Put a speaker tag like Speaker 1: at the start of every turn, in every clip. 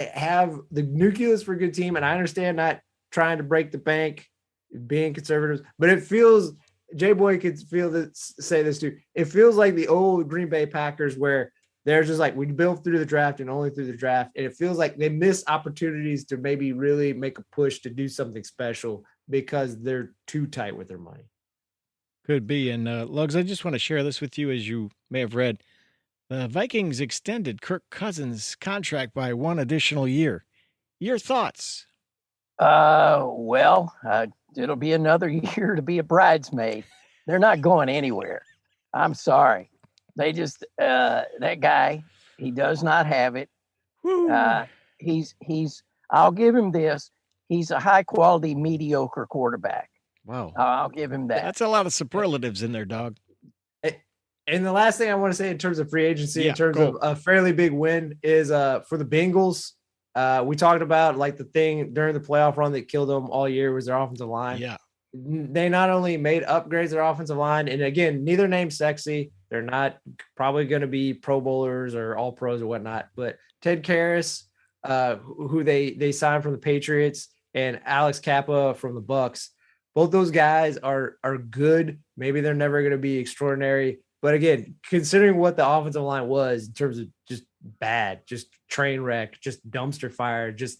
Speaker 1: have the nucleus for a good team. And I understand not trying to break the bank, being conservative, but it feels Jay Boy could say this too. It feels like the old Green Bay Packers where they're just like, we built through the draft and only through the draft. And it feels like they miss opportunities to maybe really make a push to do something special because they're too tight with their money.
Speaker 2: Could be. And Lugs, I just want to share this with you. As you may have read, the Vikings extended Kirk Cousins' contract by 1 additional year. Your thoughts?
Speaker 3: Well, it'll be another year to be a bridesmaid. They're not going anywhere. I'm sorry. They just that guy, he does not have it. He's I'll give him this. He's a high quality mediocre quarterback.
Speaker 2: Wow.
Speaker 3: I'll give him that.
Speaker 2: That's a lot of superlatives in there, dog.
Speaker 1: And the last thing I want to say in terms of free agency, in terms of a fairly big win, is for the Bengals. We talked about like the thing during the playoff run that killed them all year was their offensive line.
Speaker 2: Yeah.
Speaker 1: They not only made upgrades to their offensive line, and again, neither name's sexy. They're not probably going to be Pro Bowlers or All Pros or whatnot. But Ted Karras, who they signed from the Patriots, and Alex Kappa from the Bucks, both those guys are good. Maybe they're never going to be extraordinary. But again, considering what the offensive line was in terms of just bad, just train wreck, just dumpster fire, just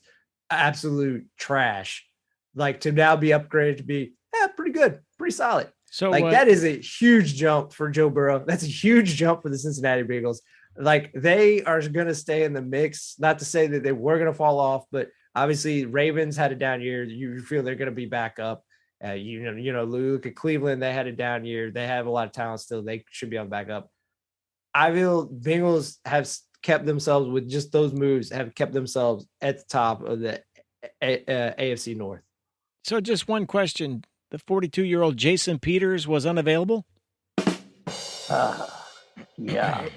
Speaker 1: absolute trash, like to now be upgraded to be pretty good, pretty solid.
Speaker 2: So
Speaker 1: like that is a huge jump for Joe Burrow. That's a huge jump for the Cincinnati Bengals. Like they are going to stay in the mix. Not to say that they were going to fall off, but obviously Ravens had a down year. You feel they're going to be back up. Look at Cleveland. They had a down year. They have a lot of talent still. They should be on back up. I feel Bengals have kept themselves with just those moves, have kept themselves at the top of the AFC North.
Speaker 2: So just one question. The 42-year-old Jason Peters was unavailable?
Speaker 3: Yeah.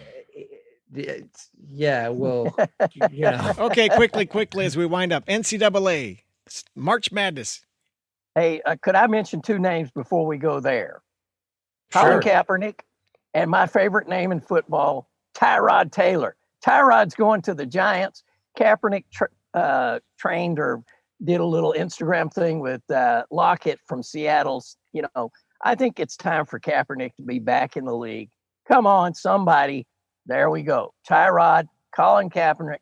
Speaker 1: Yeah, well,
Speaker 2: Okay, quickly as we wind up. NCAA, March Madness.
Speaker 3: Hey, could I mention 2 names before we go there? Colin Kaepernick and my favorite name in football, Tyrod Taylor. Tyrod's going to the Giants. Kaepernick trained or did a little Instagram thing with Lockett from Seattle's. I think it's time for Kaepernick to be back in the league. Come on, somebody. There we go. Tyrod, Colin Kaepernick.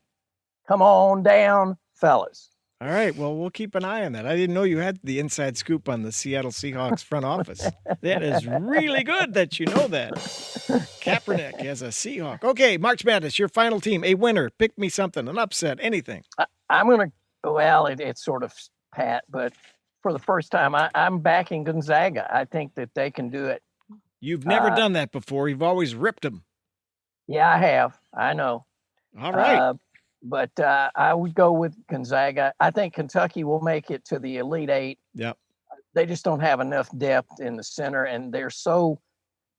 Speaker 3: Come on down, fellas.
Speaker 2: All right, well, we'll keep an eye on that. I didn't know you had the inside scoop on the Seattle Seahawks front office. That is really good that you know that. Kaepernick as a Seahawk. Okay, March Madness, your final team, a winner. Pick me something, an upset, anything.
Speaker 3: I'm going to, it's sort of pat, but for the first time, I'm backing Gonzaga. I think that they can do it.
Speaker 2: You've never done that before. You've always ripped them.
Speaker 3: Yeah, I have. I know.
Speaker 2: All right.
Speaker 3: But I would go with Gonzaga. I think Kentucky will make it to the Elite Eight.
Speaker 2: Yep.
Speaker 3: They just don't have enough depth in the center, and they're so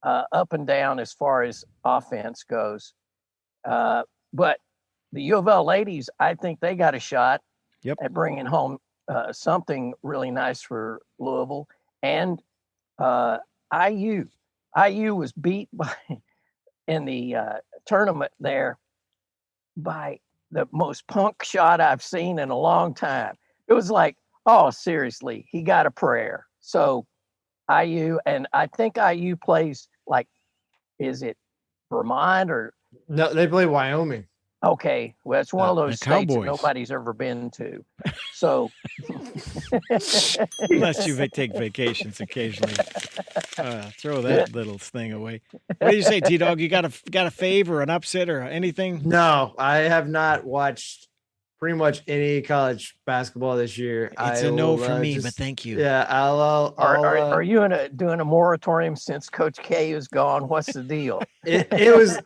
Speaker 3: up and down as far as offense goes. But the U of L ladies, I think they got a shot at bringing home something really nice for Louisville. And IU was beat in the tournament there by the most punk shot I've seen in a long time. It was like, oh, seriously, he got a prayer. So IU, and I think IU plays like, is it Vermont or?
Speaker 1: No, they play Wyoming.
Speaker 3: Okay, well, it's one of those states that nobody's ever been to. So,
Speaker 2: unless you take vacations occasionally, throw that little thing away. What do you say, T-Dog? You got a fave or an upset or anything?
Speaker 1: No, I have not watched pretty much any college basketball this year.
Speaker 2: It's a no for me, but thank you.
Speaker 1: Yeah,
Speaker 3: are you doing a moratorium since Coach K is gone? What's the deal?
Speaker 1: It was.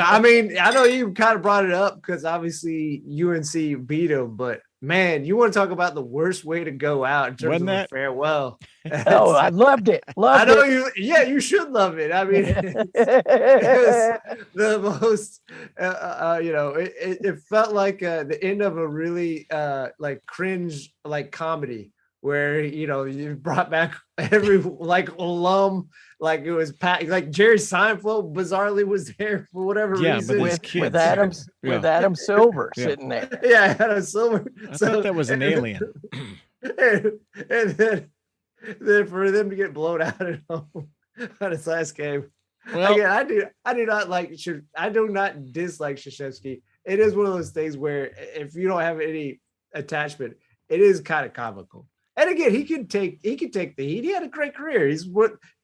Speaker 1: I mean, I know you kind of brought it up because obviously UNC beat them, but man, you want to talk about the worst way to go out in terms of a farewell.
Speaker 3: Oh, I loved it.
Speaker 1: I know you. Yeah, you should love it. I mean, it's the most. It felt like the end of a really like cringe like comedy where, you brought back every alum, like it was like Jerry Seinfeld bizarrely was there for whatever reason.
Speaker 3: With Adam Silver sitting there.
Speaker 1: Yeah, Adam Silver.
Speaker 2: I thought that was an alien.
Speaker 1: And then for them to get blown out at home on his last game.
Speaker 2: Well,
Speaker 1: again, I do not dislike Krzyzewski. It is one of those things where if you don't have any attachment, it is kind of comical. And again, he can take the heat. He had a great career. He's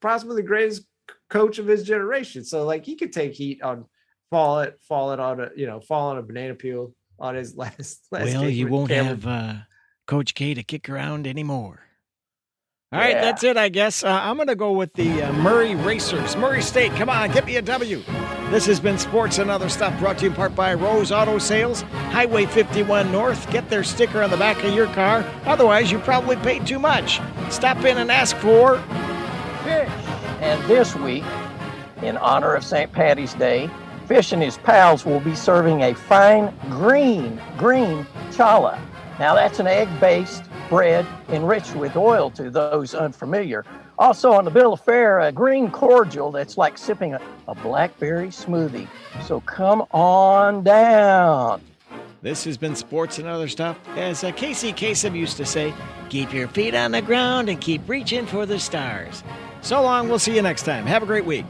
Speaker 1: possibly the greatest coach of his generation. So he could take heat on falling on a banana peel on his last
Speaker 2: well, you won't have Coach K to kick around anymore. All right, that's it, I guess. I'm going to go with the Murray Racers. Murray State, come on, get me a W. This has been Sports and Other Stuff, brought to you in part by Rose Auto Sales, Highway 51 North. Get their sticker on the back of your car. Otherwise, you probably paid too much. Stop in and ask for
Speaker 3: fish. And this week, in honor of St. Patty's Day, Fish and his pals will be serving a fine green challah. Now, that's an egg-based bread enriched with oil to those unfamiliar. Also on the bill of fare, a green cordial that's like sipping a blackberry smoothie. So come on down.
Speaker 2: This has been Sports and Other Stuff. As Casey Kasem used to say, keep your feet on the ground and keep reaching for the stars. So long, we'll see you next time. Have a great week.